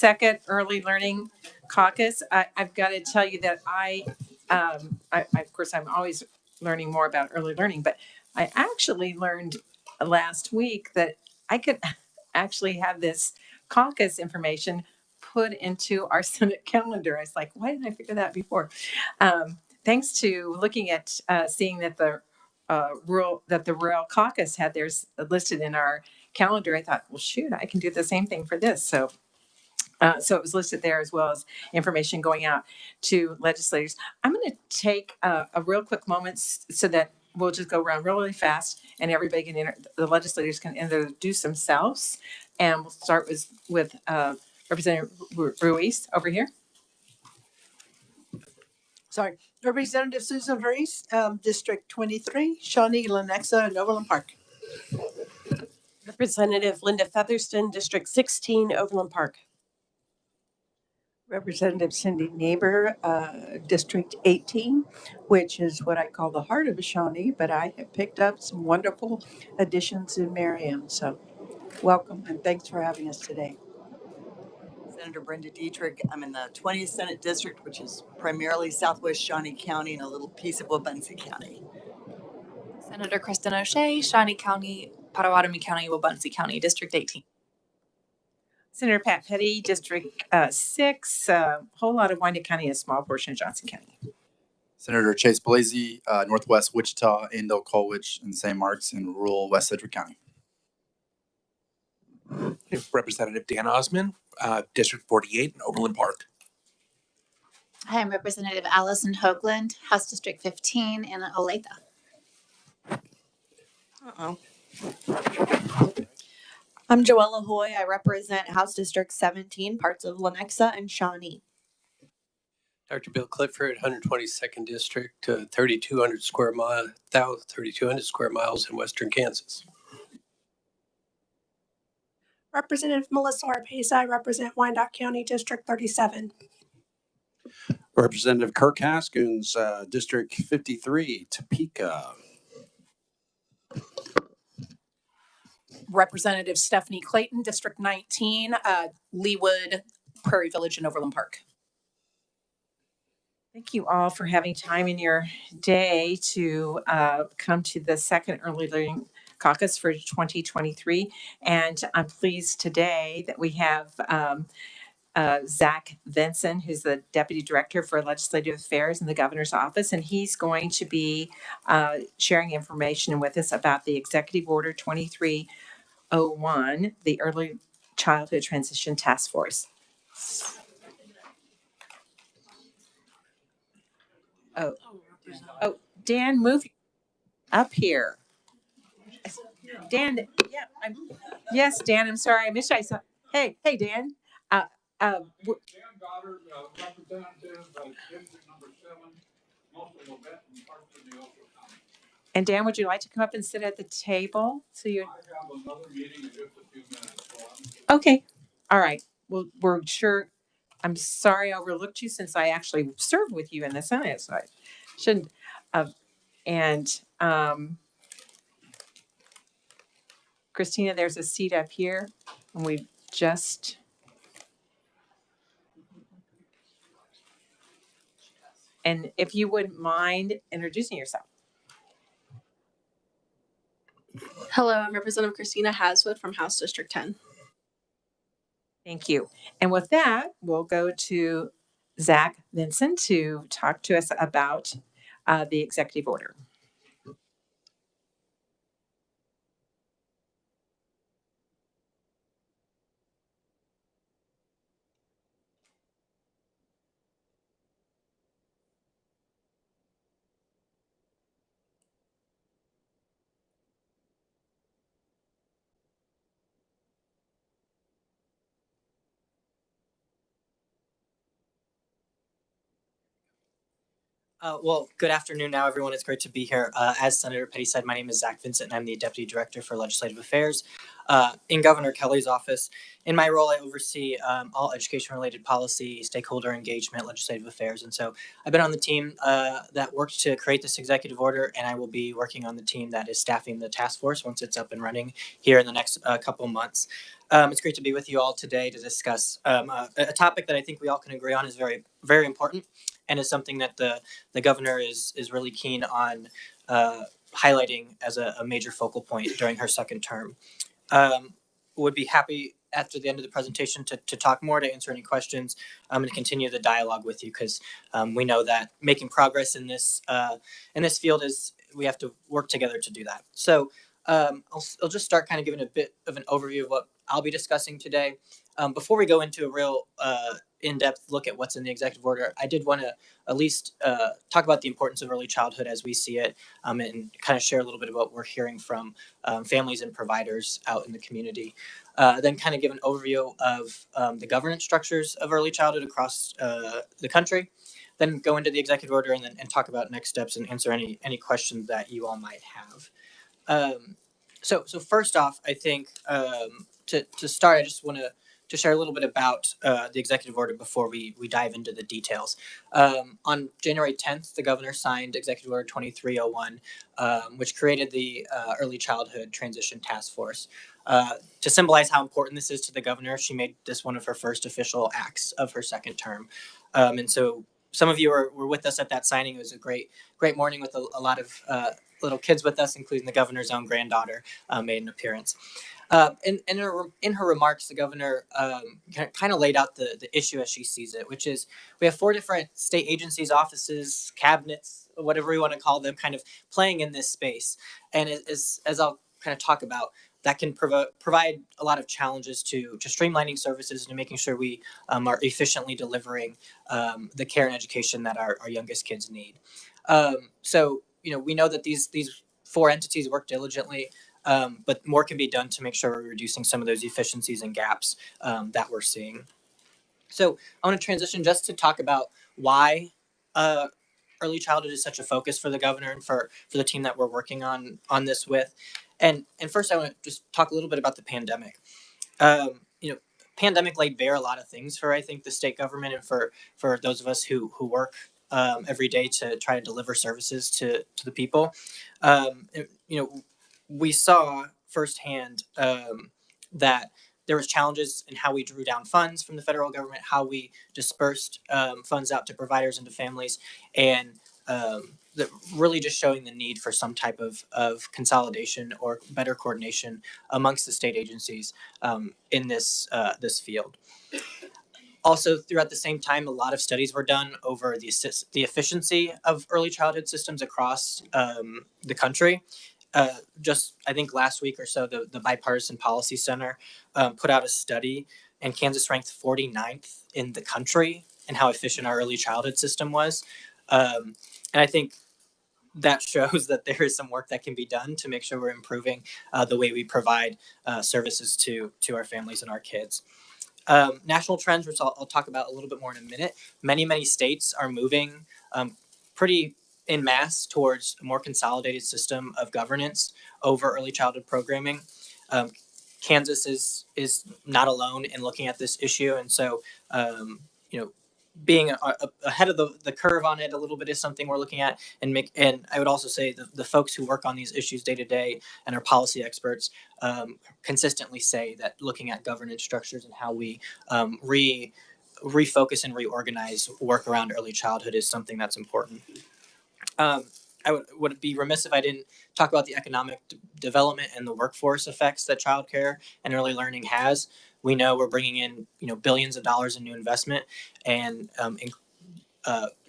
second Early Learning Caucus. I've got to tell you that of course, I'm always learning more about early learning, but I actually learned last week that I could actually have this caucus information put into our Senate calendar. I was like, why didn't I figure that before? Thanks to looking at seeing that the rural caucus had theirs listed in our calendar, I thought, well, shoot, I can do the same thing for this. So it was listed there, as well as information going out to legislators. I'm going to take a real quick moment so that we'll just go around really fast, and everybody can the legislators can introduce themselves. And we'll start with Representative Ruiz over here. Sorry, Representative Susan Ruiz, District 23, Shawnee, Lenexa, and Overland Park. Representative Linda Featherston, District 16, Overland Park. Representative Cindy Neighbor, District 18, which is what I call the heart of Shawnee, but I have picked up some wonderful additions in Merriam. So welcome and thanks for having us today. Senator Brenda Dietrich. I'm in the 20th Senate District, which is primarily Southwest Shawnee County and a little piece of Wabaunsee County. Senator Kristen O'Shea, Shawnee County, Potawatomi County, Wabaunsee County, District 18. Senator Pat Petty, District 6, whole lot of Wyandotte County, a small portion of Johnson County. Senator Chase Blasey, Northwest Wichita, Andale, Colwich, and St. Mark's in rural West Sedgwick County. Representative Dan Osman, District 48 in Overland Park. Hi, I'm Representative Allison Hoagland, House District 15 in Olathe. I'm Joella Hoy. I represent House District 17, parts of Lenexa and Shawnee. Dr. Bill Clifford, 122nd District, 3,200 square miles in western Kansas. Representative Melissa Arpaza, I represent Wyandotte County, District 37. Representative Kirk Haskins, District 53, Topeka. Representative Stephanie Clayton, District 19, Leawood, Prairie Village, and Overland Park. Thank you all for having time in your day to come to the second Early Learning Caucus for 2023. And I'm pleased today that we have Zach Vinson, who's the Deputy Director for Legislative Affairs in the Governor's Office, and he's going to be sharing information with us about the Executive Order 2301, the Early Childhood Transition Task Force. Oh, Dan, move up here. Dan, yeah, yes, Dan, I'm sorry, I missed you. I saw, hey, Dan. Dan Goddard, Representative, District number 7, most of the Benton parts of the Oso County. And Dan, would you like to come up and sit at the table? So you. I have another meeting in just a few minutes. So okay, all right. Well, we're sure. I'm sorry I overlooked you since I actually served with you in the Senate, so I shouldn't. Christina, there's a seat up here, and we just. And if you wouldn't mind introducing yourself. Hello, I'm Representative Christina Haswood from House District 10. Thank you. And with that, we'll go to Zach Vinson to talk to us about the executive order. Well, good afternoon now, everyone. It's great to be here. As Senator Petty said, my name is Zach Vincent, and I'm the Deputy Director for Legislative Affairs in Governor Kelly's office. In my role, I oversee all education-related policy, stakeholder engagement, legislative affairs. And so I've been on the team that worked to create this executive order, and I will be working on the team that is staffing the task force once it's up and running here in the next couple months. It's great to be with you all today to discuss a topic that I think we all can agree on is very, very important, and is something that the governor is really keen on highlighting as a major focal point during her second term. Would be happy after the end of the presentation to talk more, to answer any questions, and continue the dialogue with you, because we know that making progress in this field is, we have to work together to do that. So I'll just start kind of giving a bit of an overview of what I'll be discussing today. Before we go into a real in-depth look at what's in the executive order, I did want to at least talk about the importance of early childhood as we see it, and kind of share a little bit of what we're hearing from families and providers out in the community. Then kind of give an overview of the governance structures of early childhood across the country. Then go into the executive order and talk about next steps and answer any questions that you all might have. So first off, I think to start, I just want to share a little bit about the executive order before we dive into the details. On January 10th, the governor signed Executive Order 2301, which created the Early Childhood Transition Task Force. To symbolize how important this is to the governor, she made this one of her first official acts of her second term. And so some of you were with us at that signing. It was a great morning with a lot of little kids with us, including the governor's own granddaughter made an appearance. In her remarks, the governor kind of laid out the issue as she sees it, which is we have 4 different state agencies, offices, cabinets, whatever we want to call them, kind of playing in this space. And as I'll kind of talk about, that can provide a lot of challenges to streamlining services and to making sure we are efficiently delivering the care and education that our youngest kids need. So we know that these 4 entities work diligently, but more can be done to make sure we're reducing some of those efficiencies and gaps that we're seeing. So I want to transition just to talk about why early childhood is such a focus for the governor and for the team that we're working on this with. And first, I want to just talk a little bit about the pandemic. Pandemic laid bare a lot of things for, I think, the state government and for those of us who work every day to try to deliver services to the people. We saw firsthand that there was challenges in how we drew down funds from the federal government, how we dispersed funds out to providers and to families, and really just showing the need for some type of consolidation or better coordination amongst the state agencies in this field. Also, throughout the same time, a lot of studies were done over the efficiency of early childhood systems across the country. Just, I think last week or so, the Bipartisan Policy Center put out a study, and Kansas ranked 49th in the country in how efficient our early childhood system was. And I think that shows that there is some work that can be done to make sure we're improving the way we provide services to our families and our kids. National trends, which I'll talk about a little bit more in a minute. Many states are moving pretty en masse towards a more consolidated system of governance over early childhood programming. Kansas is not alone in looking at this issue, and so being ahead of the curve on it a little bit is something we're looking at, and I would also say the folks who work on these issues day to day and are policy experts consistently say that looking at governance structures and how we refocus and reorganize work around early childhood is something that's important. I would be remiss if I didn't talk about the economic development and the workforce effects that childcare and early learning has. We know we're bringing in billions of dollars in new investment, and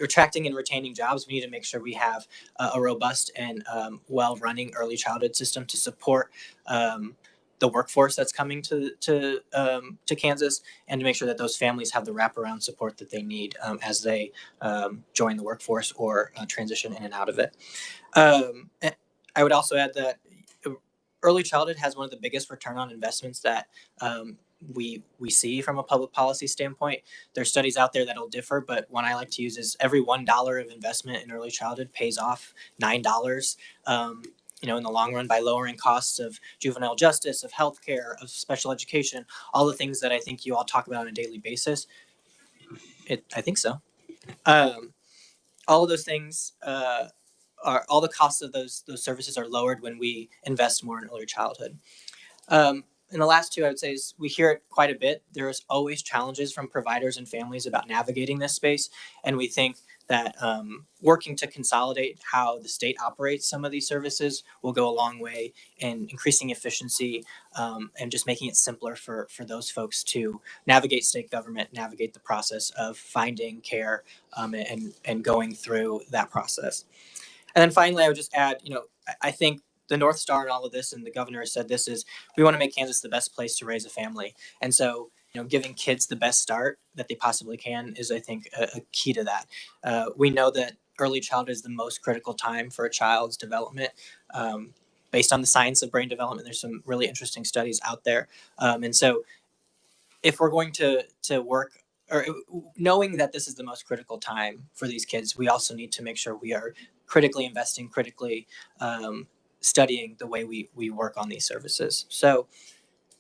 attracting and retaining jobs. We need to make sure we have a robust and well-running early childhood system to support the workforce that's coming to Kansas, and to make sure that those families have the wraparound support that they need as they join the workforce or transition in and out of it. I would also add that early childhood has one of the biggest return on investments that we see from a public policy standpoint. There's studies out there that'll differ, but one I like to use is every $1 of investment in early childhood pays off $9. In the long run, by lowering costs of juvenile justice, of healthcare, of special education, all the things that I think you all talk about on a daily basis. I think so. All of those things all the costs of those services are lowered when we invest more in early childhood. And in the last two, I would say is we hear it quite a bit. There is always challenges from providers and families about navigating this space, and we think that working to consolidate how the state operates some of these services will go a long way in increasing efficiency and just making it simpler for those folks to navigate state government, navigate the process of finding care and going through that process. And then finally, I would just add, I think the North Star in all of this, and the governor has said this, is we want to make Kansas the best place to raise a family. And so, giving kids the best start that they possibly can is, I think, a key to that. We know that early childhood is the most critical time for a child's development. Based on the science of brain development, there's some really interesting studies out there. And so if we're going to work, or knowing that this is the most critical time for these kids, we also need to make sure we are critically investing, critically studying the way we work on these services. So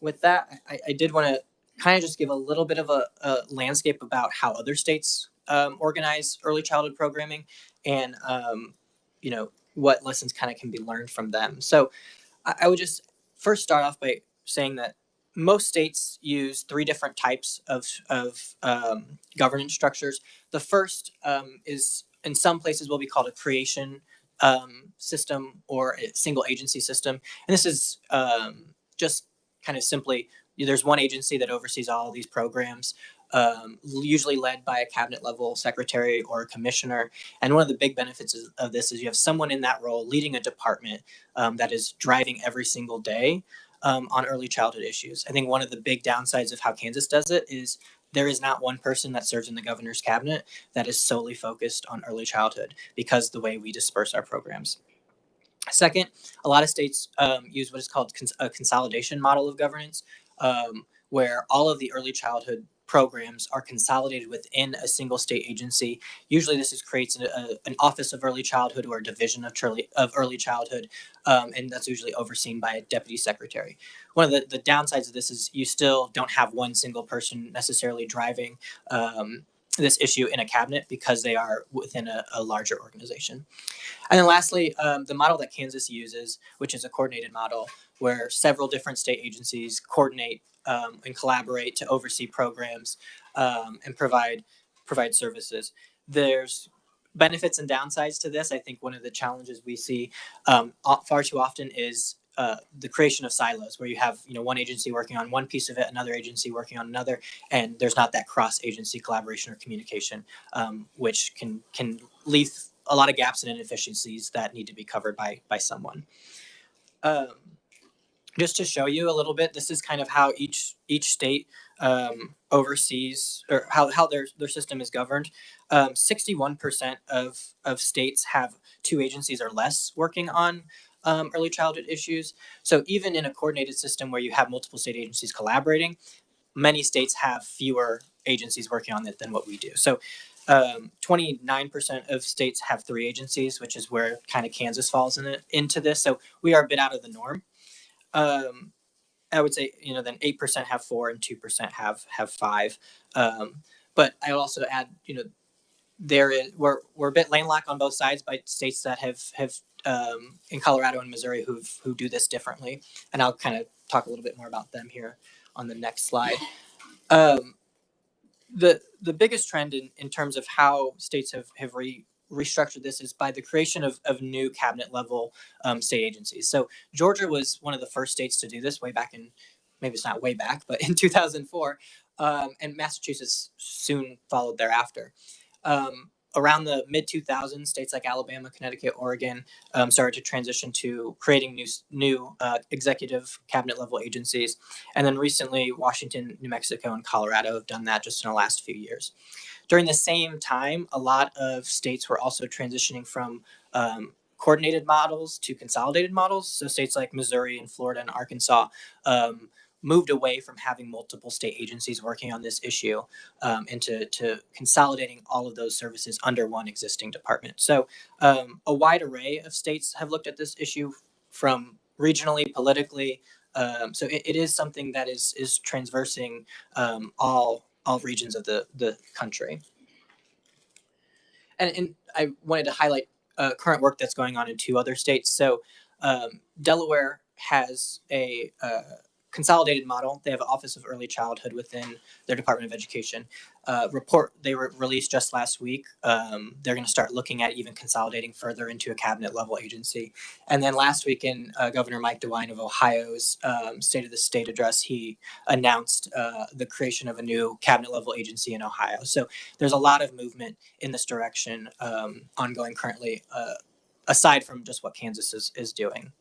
with that, I did want to kind of just give a little bit of a landscape about how other states organize early childhood programming and what lessons kind of can be learned from them. So I would just first start off by saying that most states use three different types of governance structures. The first is, in some places, will be called a creation system or a single agency system. And this is just kind of simply, there's one agency that oversees all of these programs, usually led by a cabinet level secretary or a commissioner. And one of the big benefits of this is you have someone in that role leading a department that is driving every single day on early childhood issues. I think one of the big downsides of how Kansas does it is there is not one person that serves in the governor's cabinet that is solely focused on early childhood because the way we disperse our programs. Second, a lot of states use what is called a consolidation model of governance, where all of the early childhood programs are consolidated within a single state agency. Usually this creates an office of early childhood or a division of early childhood, and that's usually overseen by a deputy secretary. One of the downsides of this is you still don't have one single person necessarily driving this issue in a cabinet because they are within a larger organization. And then lastly, the model that Kansas uses, which is a coordinated model where several different state agencies coordinate and collaborate to oversee programs and provide services. There's benefits and downsides to this. I think one of the challenges we see far too often is the creation of silos, where you have one agency working on one piece of it, another agency working on another, and there's not that cross-agency collaboration or communication, which can leave a lot of gaps and inefficiencies that need to be covered by someone. Just to show you a little bit, this is kind of how each state oversees, or how their system is governed. 61% of states have two agencies or less working on early childhood issues. So even in a coordinated system where you have multiple state agencies collaborating, many states have fewer agencies working on it than what we do. So 29% of states have three agencies, which is where kind of Kansas falls into this. So we are a bit out of the norm. I would say, then 8% have four and 2% have five. But I will also add, we're a bit landlocked on both sides by states that have in Colorado and Missouri who do this differently. And I'll kind of talk a little bit more about them here on the next slide. The biggest trend in terms of how states have restructured this is by the creation of new cabinet level state agencies. So Georgia was one of the first states to do this way back in, maybe it's not way back, but in 2004, and Massachusetts soon followed thereafter. Around the mid-2000s, states like Alabama, Connecticut, Oregon started to transition to creating new executive cabinet level agencies. And then recently, Washington, New Mexico, and Colorado have done that just in the last few years. During the same time, a lot of states were also transitioning from coordinated models to consolidated models. So states like Missouri and Florida and Arkansas moved away from having multiple state agencies working on this issue into consolidating all of those services under one existing department. So a wide array of states have looked at this issue from regionally, politically. So it is something that is transversing all regions of the country. And I wanted to highlight current work that's going on in two other states. So Delaware has a consolidated model. They have an Office of Early Childhood within their Department of Education. Report they were released just last week. They're going to start looking at even consolidating further into a cabinet level agency. And then last week in Governor Mike DeWine of Ohio's State of the State address, he announced the creation of a new cabinet level agency in Ohio. So there's a lot of movement in this direction ongoing currently, aside from just what Kansas is doing.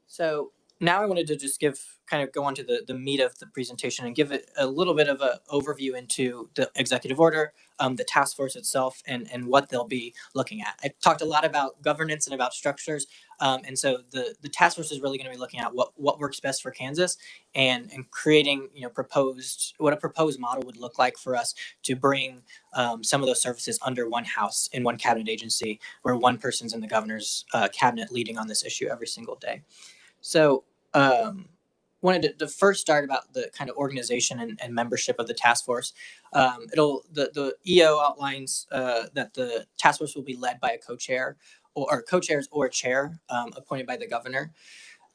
So now I wanted to just go on to the meat of the presentation and give it a little bit of an overview into the executive order, the task force itself, and what they'll be looking at. I talked a lot about governance and about structures, and so the task force is really going to be looking at what works best for Kansas and creating what a proposed model would look like for us to bring some of those services under one house in one cabinet agency where one person's in the governor's cabinet leading on this issue every single day. So wanted to first start about the kind of organization and membership of the task force. The EO outlines that the task force will be led by a co-chair or co-chairs or a chair appointed by the governor.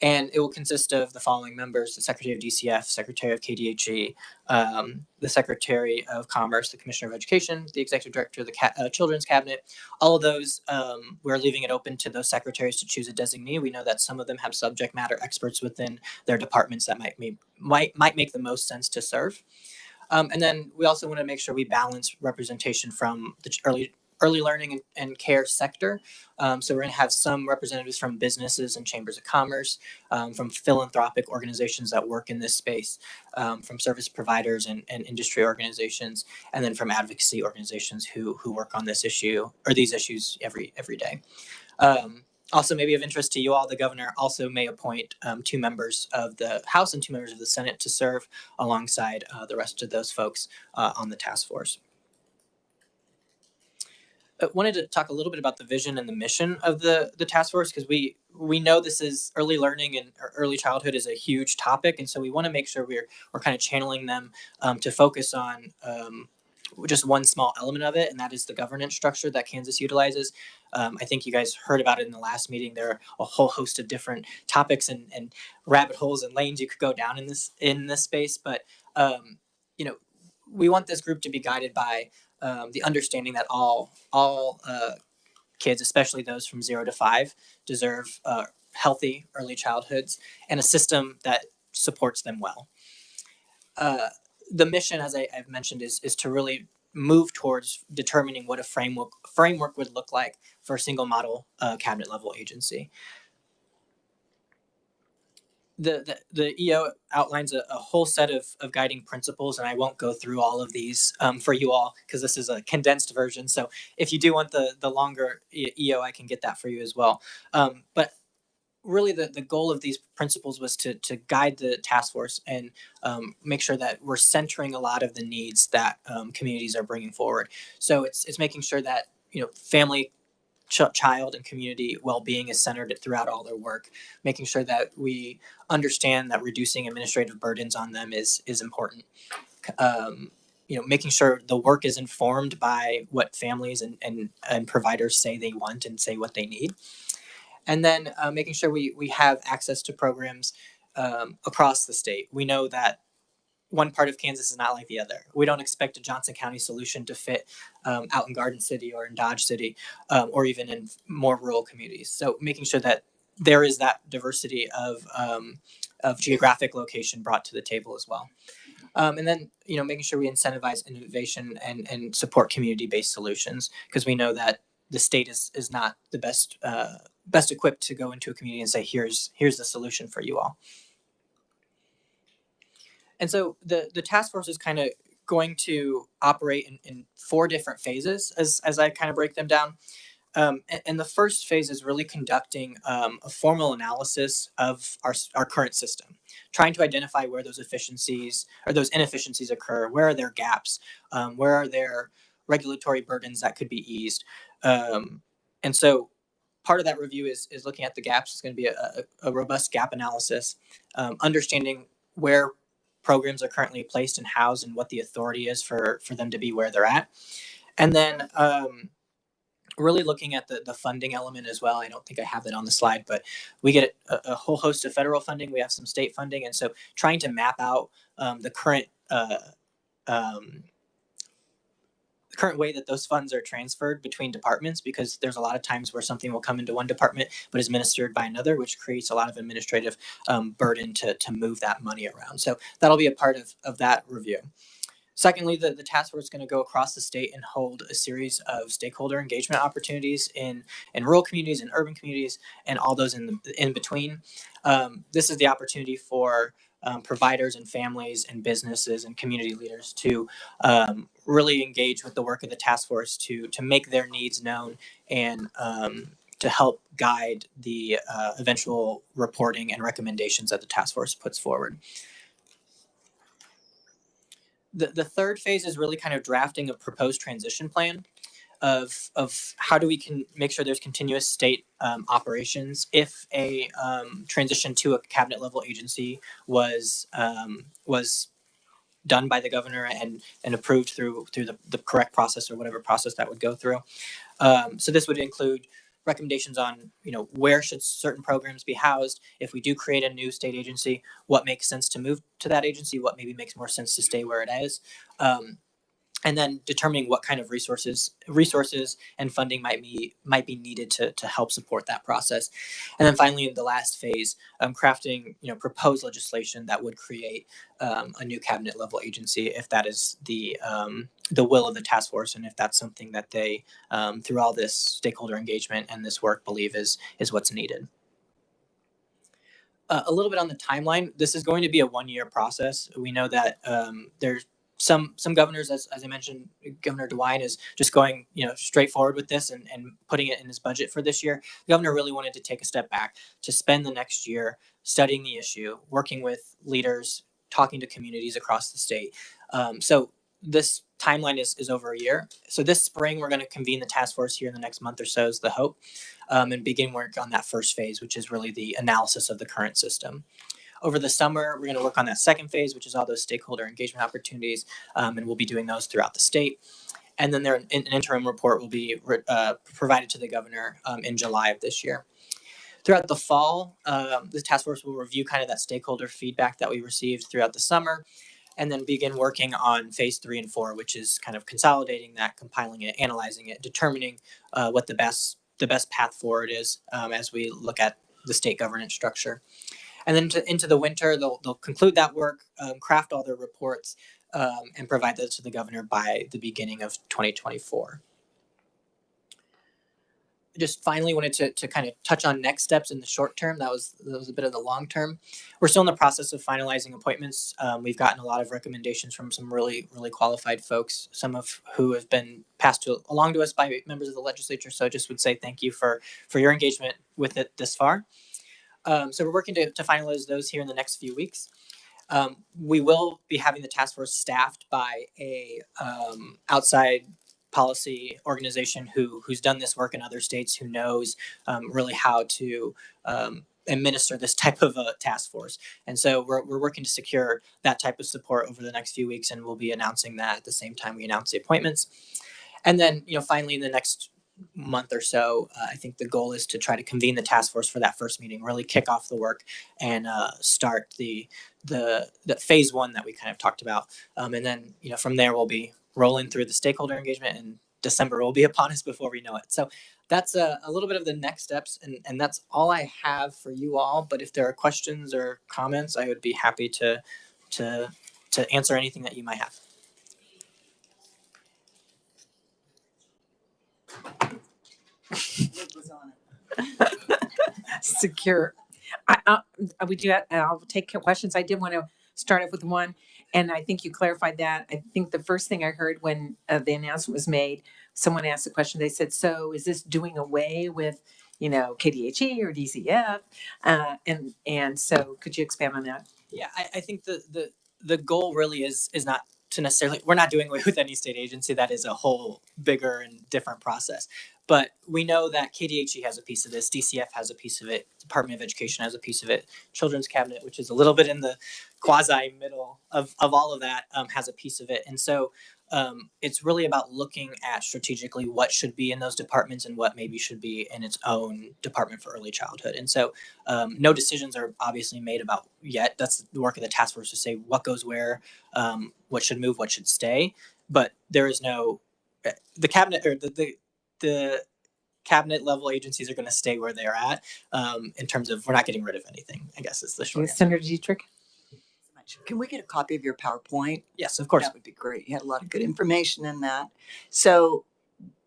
And it will consist of the following members: the Secretary of DCF, Secretary of KDHE, the Secretary of Commerce, the Commissioner of Education, the Executive Director of the Children's Cabinet. All of those, we're leaving it open to those secretaries to choose a designee. We know that some of them have subject matter experts within their departments that might make the most sense to serve. And then we also want to make sure we balance representation from the early learning and care sector. So we're going to have some representatives from businesses and chambers of commerce, from philanthropic organizations that work in this space, from service providers and industry organizations, and then from advocacy organizations who work on this issue or these issues every day. Also, maybe of interest to you all, the governor also may appoint 2 members of the House and 2 members of the Senate to serve alongside the rest of those folks on the task force. I wanted to talk a little bit about the vision and the mission of the task force, because we know this is early learning and early childhood is a huge topic, and so we want to make sure we're kind of channeling them to focus on just one small element of it, and that is the governance structure that Kansas utilizes. I think you guys heard about it in the last meeting. There are a whole host of different topics and rabbit holes and lanes you could go down in this space, but we want this group to be guided by the understanding that all kids, especially those from 0 to 5, deserve healthy early childhoods and a system that supports them well. The mission, as I've mentioned, is to really move towards determining what a framework would look like for a single model cabinet level agency. The EO outlines a whole set of guiding principles, and I won't go through all of these for you all because this is a condensed version. So if you do want the longer EO, I can get that for you as well. But really the goal of these principles was to guide the task force and make sure that we're centering a lot of the needs that communities are bringing forward. So it's making sure that family, child and community well-being is centered throughout all their work, making sure that we understand that reducing administrative burdens on them is important. Making sure the work is informed by what families and providers say they want and say what they need. And then making sure we have access to programs across the state. We know that one part of Kansas is not like the other. We don't expect a Johnson County solution to fit out in Garden City or in Dodge City or even in more rural communities. So making sure that there is that diversity of geographic location brought to the table as well. And then, making sure we incentivize innovation and support community-based solutions, because we know that the state is not the best equipped to go into a community and say, here's the solution for you all. And so the task force is kind of going to operate in 4 different phases as I kind of break them down. And the first phase is really conducting a formal analysis of our current system, trying to identify where those efficiencies or those inefficiencies occur, where are there gaps, where are there regulatory burdens that could be eased. And so part of that review is looking at the gaps. It's going to be a robust gap analysis, understanding where programs are currently placed and housed and what the authority is for them to be where they're at. And then really looking at the funding element as well. I don't think I have that on the slide, but we get a whole host of federal funding. We have some state funding. And so trying to map out the current way that those funds are transferred between departments, because there's a lot of times where something will come into one department but is ministered by another, which creates a lot of administrative burden to move that money around. So that'll be a part of that review. Secondly, the task force is going to go across the state and hold a series of stakeholder engagement opportunities in rural communities and urban communities and all those in between. This is the opportunity for providers and families and businesses and community leaders to really engage with the work of the task force to make their needs known and to help guide the eventual reporting and recommendations that the task force puts forward. The third phase is really kind of drafting a proposed transition plan of how do we can make sure there's continuous state operations if a transition to a cabinet level agency was done by the governor and approved through the correct process or whatever process that would go through. So this would include recommendations on, where should certain programs be housed. If we do create a new state agency, what makes sense to move to that agency, what maybe makes more sense to stay where it is. And then determining what kind of resources and funding might be needed to help support that process. And then finally, in the last phase, crafting proposed legislation that would create a new cabinet level agency if that is the will of the task force, and if that's something that they through all this stakeholder engagement and this work believe is what's needed. A little bit on the timeline. This is going to be a 1-year process. We know that there's some governors, as I mentioned, Governor DeWine is just going straight forward with this and putting it in his budget for this year. The governor really wanted to take a step back to spend the next year studying the issue, working with leaders, talking to communities across the state. So this timeline is over a year. So this spring, we're going to convene the task force here in the next month or so is the hope, and begin work on that first phase, which is really the analysis of the current system. Over the summer, we're going to work on that second phase, which is all those stakeholder engagement opportunities, and we'll be doing those throughout the state. And then an interim report will be provided to the governor in July of this year. Throughout the fall, the task force will review kind of that stakeholder feedback that we received throughout the summer, and then begin working on phase 3 and 4, which is kind of consolidating that, compiling it, analyzing it, determining what the best path forward is as we look at the state governance structure. And then into the winter, they'll conclude that work, craft all their reports, and provide those to the governor by the beginning of 2024. Just finally wanted to kind of touch on next steps in the short term. That was a bit of the long term. We're still in the process of finalizing appointments. We've gotten a lot of recommendations from some really, really qualified folks, some of who have been passed along to us by members of the legislature. So I just would say thank you for your engagement with it this far. So we're working to finalize those here in the next few weeks. We will be having the task force staffed by a outside policy organization who's done this work in other states, who knows really how to administer this type of a task force. And so we're working to secure that type of support over the next few weeks, and we'll be announcing that at the same time we announce the appointments. And then, finally, in the next month or so, I think the goal is to try to convene the task force for that first meeting, really kick off the work and start the phase 1 that we kind of talked about. And then, from there we'll be rolling through the stakeholder engagement, and December will be upon us before we know it. So that's a little bit of the next steps, and that's all I have for you all. But if there are questions or comments, I would be happy to answer anything that you might have. Secure. We do. I'll take questions. I did want to start off with one, and I think you clarified that. I think the first thing I heard when the announcement was made, someone asked a question. They said, "So is this doing away with, KDHE or DCF?" And so, could you expand on that? Yeah, I think the goal really is not to necessarily, we're not doing away with any state agency. That is a whole bigger and different process. But we know that KDHE has a piece of this, DCF has a piece of it, Department of Education has a piece of it, Children's Cabinet, which is a little bit in the quasi middle of all of that has a piece of it. And so it's really about looking at strategically what should be in those departments and what maybe should be in its own department for early childhood. And so no decisions are obviously made about yet. That's the work of the task force to say what goes where, what should move, what should stay. But there is no, the cabinet or the cabinet level agencies are going to stay where they're at in terms of we're not getting rid of anything, I guess is the short answer. Senator Dietrich? Can we get a copy of your PowerPoint? Yes, of course. That would be great. You had a lot of good information in that. So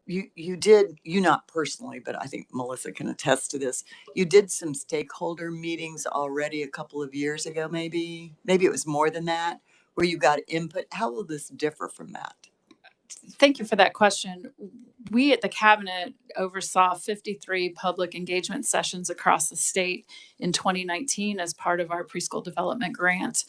you did, you not personally, but I think Melissa can attest to this. You did some stakeholder meetings already a couple of years ago, maybe it was more than that, where you got input. How will this differ from that? Thank you for that question. We at the cabinet oversaw 53 public engagement sessions across the state in 2019 as part of our preschool development grant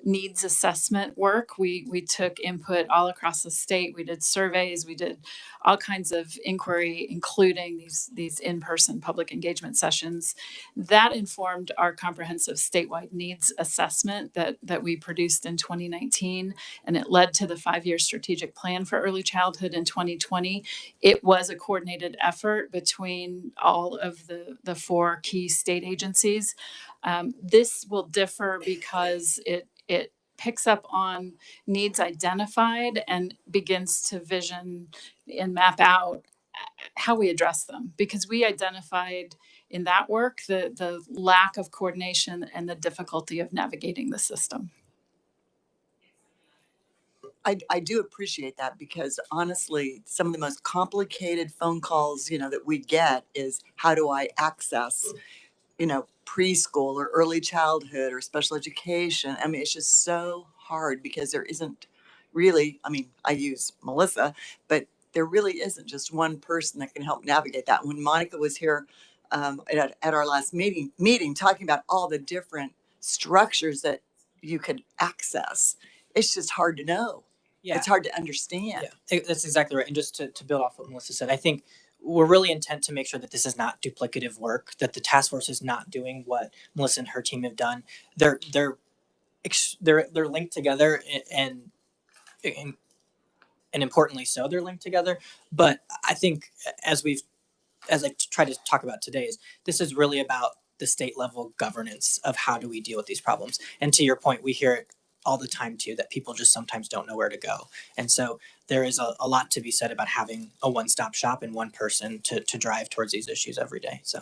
needs assessment work. We took input all across the state. We did surveys. We did all kinds of inquiry, including these in-person public engagement sessions. That informed our comprehensive statewide needs assessment that we produced in 2019, and it led to the 5-year strategic plan for early childhood in 2020. It was a coordinated effort between all of the 4 key state agencies. This will differ because it picks up on needs identified and begins to vision and map out how we address them. Because we identified in that work the lack of coordination and the difficulty of navigating the system. I do appreciate that because honestly, some of the most complicated phone calls, that we get is how do I access, preschool or early childhood or special education. I mean, it's just so hard because there isn't really, I use Melissa, but there really isn't just one person that can help navigate that. When Monica was here at our last meeting talking about all the different structures that you could access, it's just hard to know. Yeah. It's hard to understand. Yeah, that's exactly right. And just to build off what Melissa said, I think we're really intent to make sure that this is not duplicative work, that the task force is not doing what Melissa and her team have done. They're linked together and importantly so, they're linked together. But I think as I try to talk about today, is this is really about the state level governance of how do we deal with these problems. And to your point, we hear it all the time too, that people just sometimes don't know where to go. And so there is a lot to be said about having a one-stop shop and one person to drive towards these issues every day. So.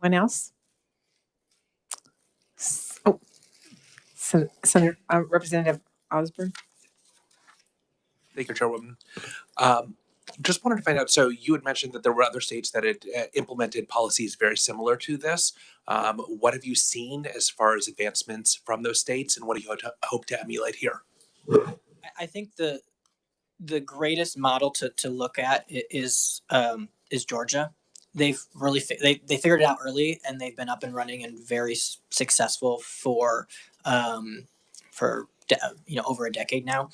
Anyone else? Oh, Senator Representative Osborne. Thank you, Chairwoman. Just wanted to find out, so you had mentioned that there were other states that had implemented policies very similar to this. What have you seen as far as advancements from those states, and what do you hope to emulate here? I think the greatest model to look at is Georgia. They've really they figured it out early, and they've been up and running and very successful for over a decade now.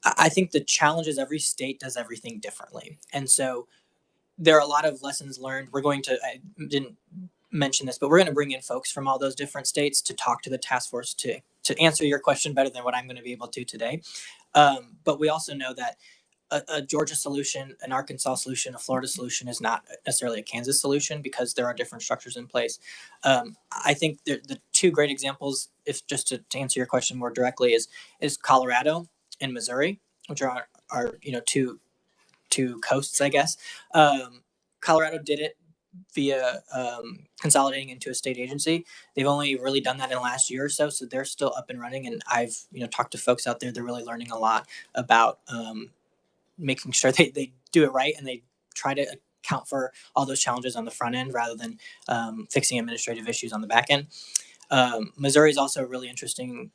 I think the challenge is every state does everything differently. And so there are a lot of lessons learned. I didn't mention this, but we're going to bring in folks from all those different states to talk to the task force to answer your question better than what I'm going to be able to today. But we also know that a Georgia solution, an Arkansas solution, a Florida solution is not necessarily a Kansas solution because there are different structures in place. I think the 2 great examples, if just to answer your question more directly, is Colorado and Missouri, which are two coasts, I guess. Colorado did it via consolidating into a state agency. They've only really done that in the last year or so, so they're still up and running. And I've talked to folks out there. They're really learning a lot about making sure they do it right, and they try to account for all those challenges on the front end rather than fixing administrative issues on the back end. Missouri is also a really interesting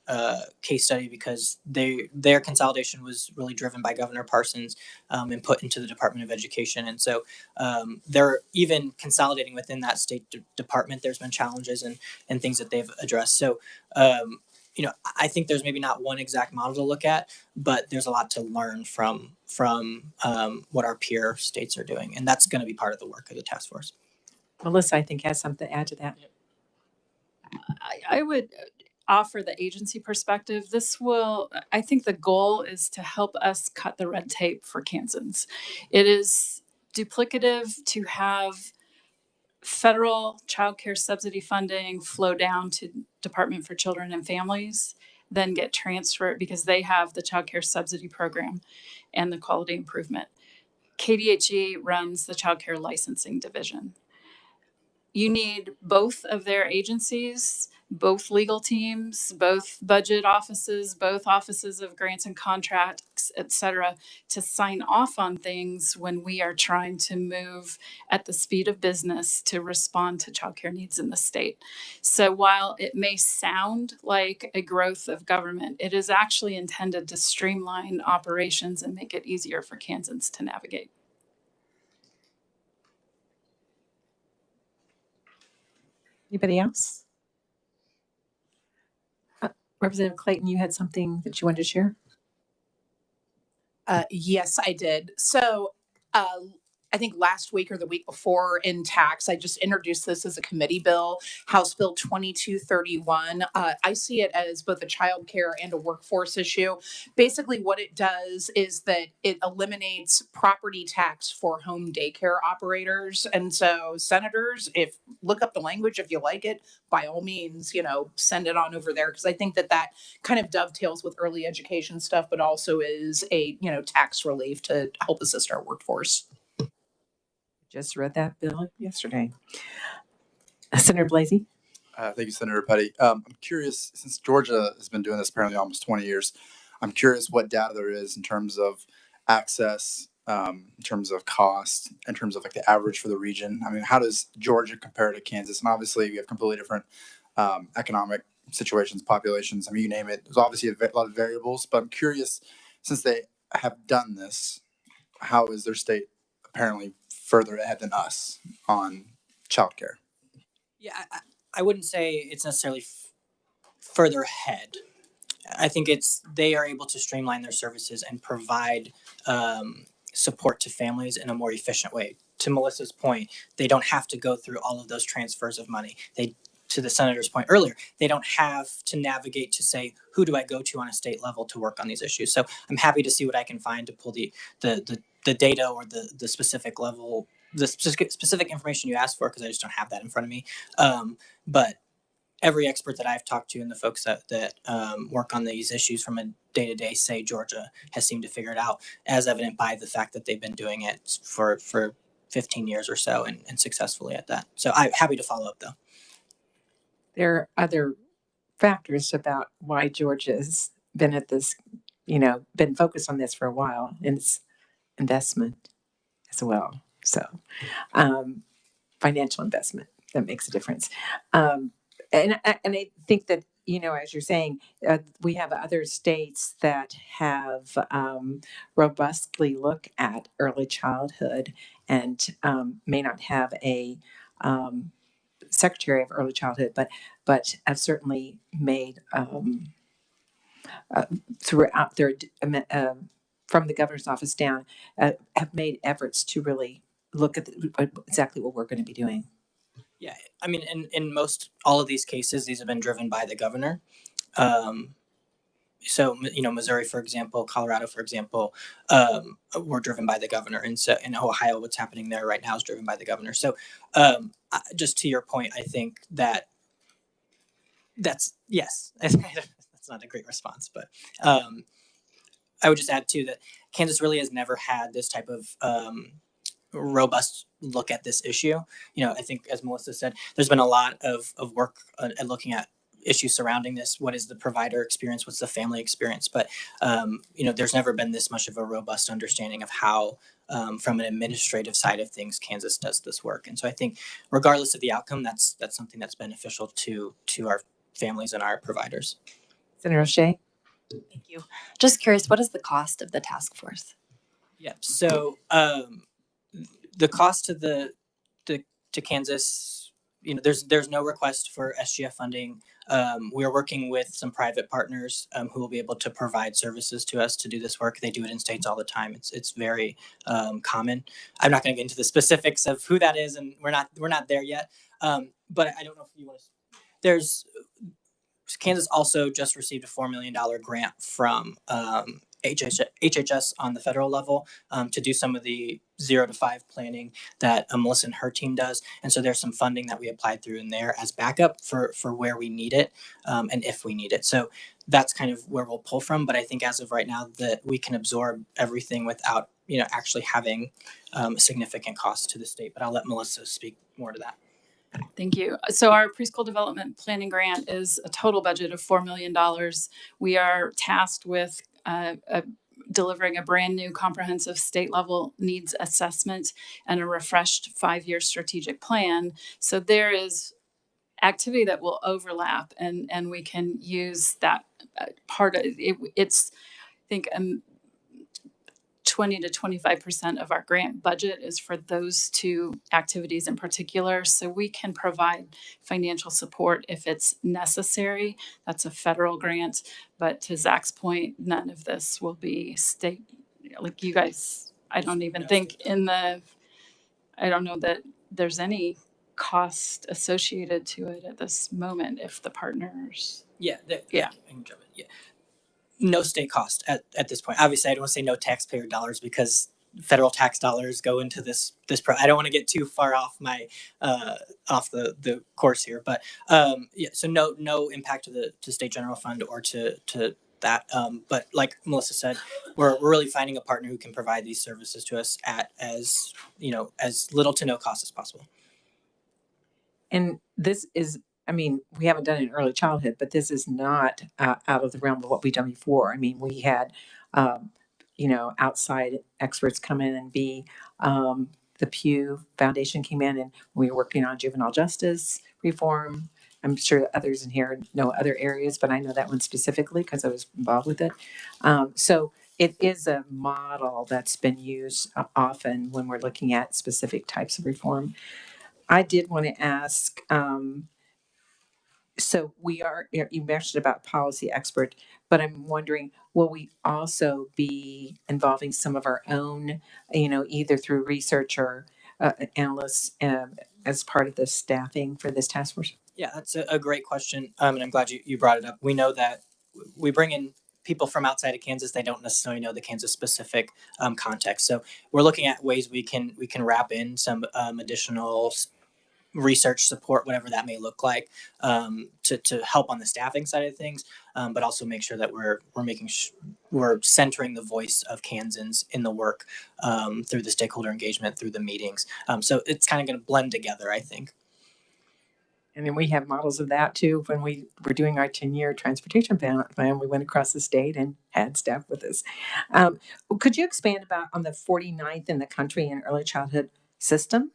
case study because their consolidation was really driven by Governor Parsons and put into the Department of Education. And so they're even consolidating within that state department. There's been challenges and things that they've addressed. So, I think there's maybe not one exact model to look at, but there's a lot to learn from what our peer states are doing. And that's going to be part of the work of the task force. Melissa, I think, has something to add to that. I would offer the agency perspective. I think the goal is to help us cut the red tape for Kansans. It is duplicative to have federal child care subsidy funding flow down to Department for Children and Families, then get transferred because they have the child care subsidy program and the quality improvement. KDHE runs the child care licensing division. You need both of their agencies, both legal teams, both budget offices, both offices of grants and contracts, et cetera, to sign off on things when we are trying to move at the speed of business to respond to childcare needs in the state. So while it may sound like a growth of government, it is actually intended to streamline operations and make it easier for Kansans to navigate. Anybody else? Representative Clayton, you had something that you wanted to share? Yes, I did. So I think last week or the week before in tax, I just introduced this as a committee bill, House Bill 2231. I see it as both a child care and a workforce issue. Basically, what it does is that it eliminates property tax for home daycare operators. And so senators, look up the language if you like it, by all means, send it on over there. Because I think that kind of dovetails with early education stuff, but also is a, tax relief to help assist our workforce. Just read that bill yesterday. Senator Blasey. Thank you, Senator Petty. I'm curious, since Georgia has been doing this apparently almost 20 years, I'm curious what data there is in terms of access, in terms of cost, in terms of like the average for the region. I mean, how does Georgia compare to Kansas? And obviously we have completely different economic situations, populations. I mean, you name it. There's obviously a lot of variables, but I'm curious, since they have done this, how is their state apparently further ahead than us on childcare? Yeah, I wouldn't say it's necessarily further ahead. I think they are able to streamline their services and provide support to families in a more efficient way. To Melissa's point, they don't have to go through all of those transfers of money. To the senator's point earlier, they don't have to navigate to say, who do I go to on a state level to work on these issues? So I'm happy to see what I can find to pull the data or the specific level, the specific information you asked for, because I just don't have that in front of me. But every expert that I've talked to and the folks that work on these issues from a day-to-day say Georgia has seemed to figure it out, as evident by the fact that they've been doing it for 15 years or so and successfully at that. So I'm happy to follow up though. There are other factors about why Georgia's been at this, been focused on this for a while, and it's investment as well. So financial investment that makes a difference. And I think that, as you're saying, we have other states that have robustly looked at early childhood and may not have a Secretary of Early Childhood, but have certainly made throughout their from the governor's office down, have made efforts to really look at exactly what we're going to be doing. Yeah, I mean, in all of these cases, these have been driven by the governor. So, Missouri, for example, Colorado, for example, were driven by the governor. And so in Ohio, what's happening there right now is driven by the governor. So just to your point, I think that's yes, that's not a great response, but I would just add too that Kansas really has never had this type of robust look at this issue. I think, as Melissa said, there's been a lot of work at looking at issues surrounding this. What is the provider experience? What's the family experience? But there's never been this much of a robust understanding of how, from an administrative side of things, Kansas does this work. And so I think, regardless of the outcome, that's something that's beneficial to our families and our providers. Senator O'Shea. Thank you. Just curious, what is the cost of the task force? Yeah. So the cost to Kansas, there's no request for SGF funding. We are working with some private partners who will be able to provide services to us to do this work. They do it in states all the time. It's very common. I'm not going to get into the specifics of who that is, and we're not there yet. But I don't know if you want to. there's Kansas also just received a $4 million grant from HHS on the federal level to do some of the 0 to 5 planning that Melissa and her team does. And so there's some funding that we applied through in there as backup for where we need it and if we need it. So that's kind of where we'll pull from. But I think as of right now that we can absorb everything without, actually having a significant cost to the state. But I'll let Melissa speak more to that. Thank you. So our preschool development planning grant is a total budget of $4 million. We are tasked with delivering a brand new comprehensive state level needs assessment and a refreshed 5-year strategic plan. So there is activity that will overlap and we can use that part of it. It's, I think, 20 to 25% of our grant budget is for those two activities in particular. So we can provide financial support if it's necessary. That's a federal grant. But to Zach's point, none of this will be state, like you guys, I don't even think I don't know that there's any cost associated to it at this moment if the partners. Yeah. No state cost at this point. Obviously, I don't want to say no taxpayer dollars because federal tax dollars go into this. I don't want to get too far off my off the course here, but so no impact to state general fund or to that. But like Melissa said, we're really finding a partner who can provide these services to us at as little to no cost as possible. And this is, we haven't done it in early childhood, but this is not out of the realm of what we've done before. We had, outside experts come in and the Pew Foundation came in and we were working on juvenile justice reform. I'm sure others in here know other areas, but I know that one specifically because I was involved with it. So it is a model that's been used often when we're looking at specific types of reform. I did want to ask, so you mentioned about policy expert, but I'm wondering, will we also be involving some of our own, either through research or analysts as part of the staffing for this task force? Yeah, that's a great question. And I'm glad you brought it up. We know that we bring in people from outside of Kansas. They don't necessarily know the Kansas specific context. So we're looking at ways we can wrap in some additional research support, whatever that may look like, to help on the staffing side of things, but also make sure that we're centering the voice of Kansans in the work through the stakeholder engagement, through the meetings. So it's kind of going to blend together, I think. And then we have models of that too. When we were doing our 10-year transportation plan, we went across the state and had staff with us. Could you expand on the 49th in the country in early childhood system?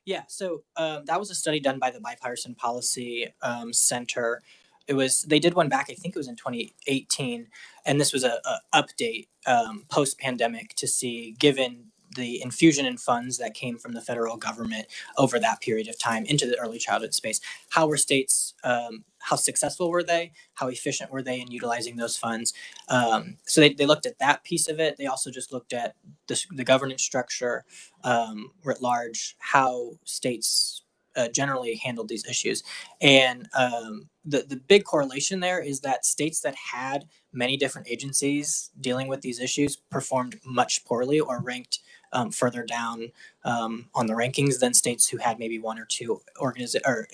Yeah, so that was a study done by the Bipartisan Policy Center. They did one back, I think it was in 2018, and this was a update post-pandemic to see, given the infusion in funds that came from the federal government over that period of time into the early childhood space, how were states, how successful were they, how efficient were they in utilizing those funds? So they looked at that piece of it. They also just looked at the governance structure writ large, how states generally handled these issues. And the big correlation there is that states that had many different agencies dealing with these issues performed much poorly or ranked further down on the rankings than states who had maybe one or two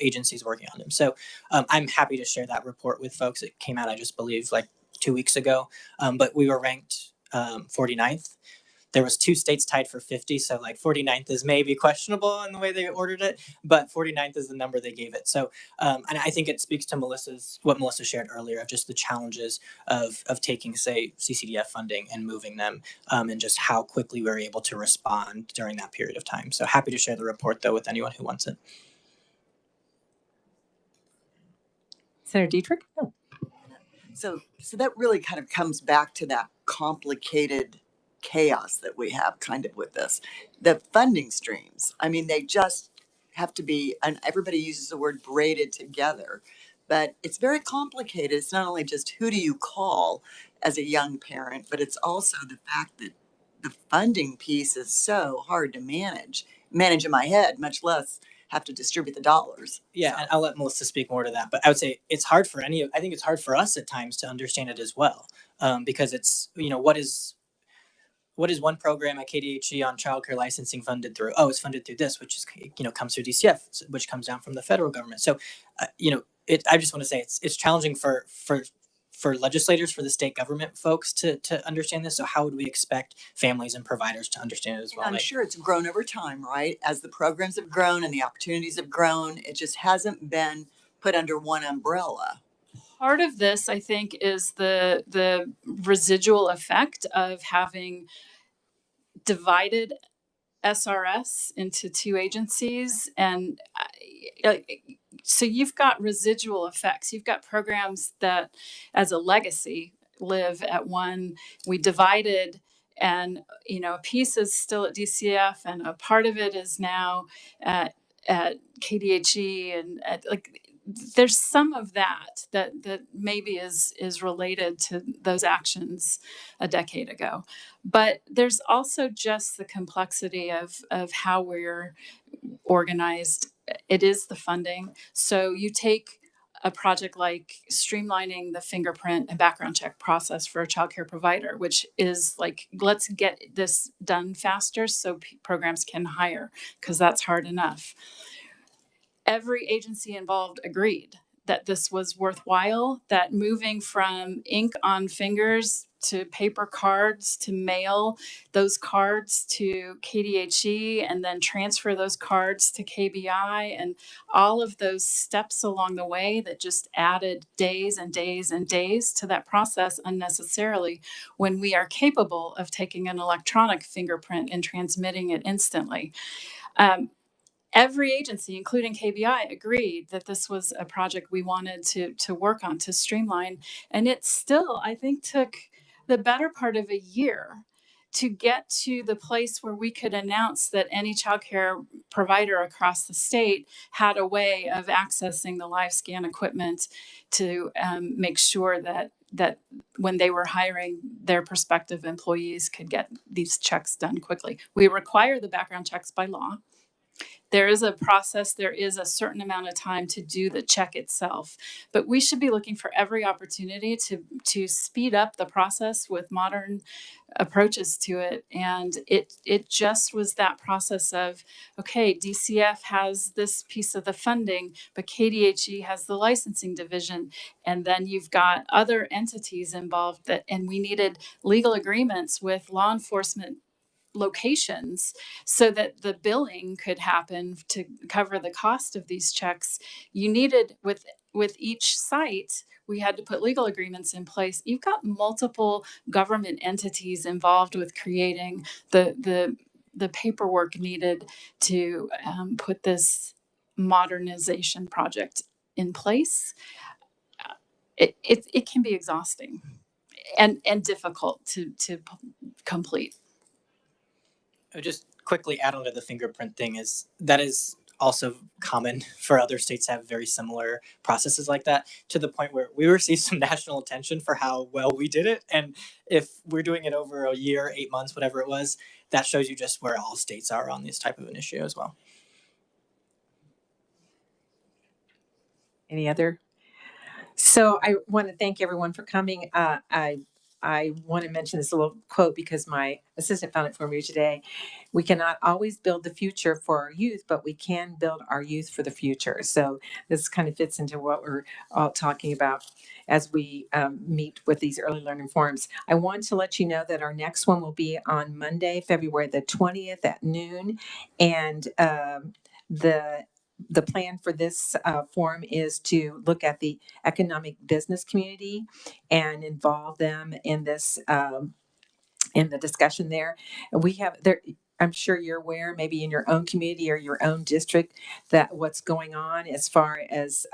agencies working on them. So I'm happy to share that report with folks. It came out, I just believe, like 2 weeks ago, but we were ranked 49th. There was 2 states tied for 50, so like 49th is maybe questionable in the way they ordered it, but 49th is the number they gave it. So, and I think it speaks to what Melissa shared earlier of just the challenges of taking, say, CCDF funding and moving them, and just how quickly we were able to respond during that period of time. So happy to share the report, though, with anyone who wants it. Senator Dietrich? Oh. So that really kind of comes back to that complicated chaos that we have kind of with this. The funding streams, they just have to be, and everybody uses the word braided together, but it's very complicated. It's not only just who do you call as a young parent, but it's also the fact that the funding piece is so hard to manage in my head, much less have to distribute the dollars. Yeah, and I'll let Melissa speak more to that. But I would say it's hard for I think it's hard for us at times to understand it as well, because it's, what is one program at KDHE on childcare licensing funded through? Oh, it's funded through this, which is, comes through DCF, which comes down from the federal government. So, I just want to say it's challenging for legislators, for the state government folks to understand this. So how would we expect families and providers to understand it as well? I'm sure it's grown over time, right? As the programs have grown and the opportunities have grown, it just hasn't been put under one umbrella. Part of this, I think, is the residual effect of having divided SRS into two agencies, and so you've got residual effects. You've got programs that, as a legacy, live at one. We divided, and a piece is still at DCF, and a part of it is now at KDHE, and there's some of that maybe is related to those actions a decade ago. But there's also just the complexity of how we're organized. It is the funding. So you take a project like streamlining the fingerprint and background check process for a childcare provider, which is like, let's get this done faster so programs can hire, because that's hard enough. Every agency involved agreed that this was worthwhile, that moving from ink on fingers to paper cards to mail those cards to KDHE and then transfer those cards to KBI, and all of those steps along the way that just added days and days and days to that process unnecessarily, when we are capable of taking an electronic fingerprint and transmitting it instantly. Every agency, including KBI, agreed that this was a project we wanted to work on, to streamline. And it still, I think, took the better part of a year to get to the place where we could announce that any childcare provider across the state had a way of accessing the live scan equipment to make sure that when they were hiring their prospective employees could get these checks done quickly. We require the background checks by law. There is a process, there is a certain amount of time to do the check itself, but we should be looking for every opportunity to speed up the process with modern approaches to it. And it just was that process of, okay, DCF has this piece of the funding, but KDHE has the licensing division. And then you've got other entities involved and we needed legal agreements with law enforcement locations so that the billing could happen to cover the cost of these checks. You needed, with each site, we had to put legal agreements in place. You've got multiple government entities involved with creating the paperwork needed to put this modernization project in place. It can be exhausting and difficult to complete. I'll just quickly add on to the fingerprint thing, is also common for other states to have very similar processes like that, to the point where we received some national attention for how well we did it. And if we're doing it over a year, 8 months, whatever it was, that shows you just where all states are on this type of an issue as well. Any other? So I want to thank everyone for coming. I want to mention this little quote because my assistant found it for me today. We cannot always build the future for our youth, but we can build our youth for the future. So this kind of fits into what we're all talking about as we meet with these early learning forums. I want to let you know that our next one will be on Monday, February the 20th at noon. And the plan for this forum is to look at the economic business community and involve them in this in the discussion there. We have there. I'm sure you're aware, maybe in your own community or your own district, that what's going on as far as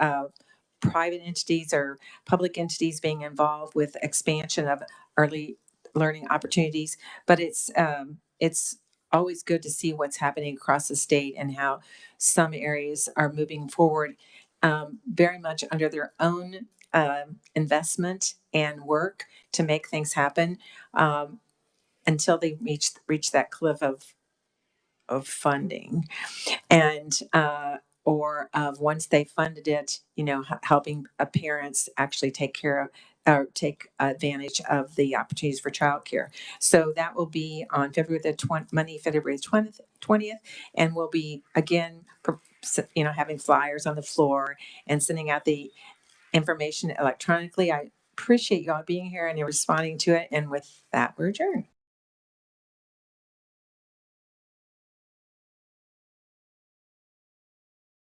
private entities or public entities being involved with expansion of early learning opportunities. But it's always good to see what's happening across the state and how some areas are moving forward very much under their own investment and work to make things happen until they reach that cliff of of funding, and or of once they funded it, helping parents actually take care of or take advantage of the opportunities for childcare. So that will be on February the 20th, Monday, February 20th, and we'll be again, having flyers on the floor and sending out the information electronically. I appreciate y'all being here and responding to it. And with that, we're adjourned.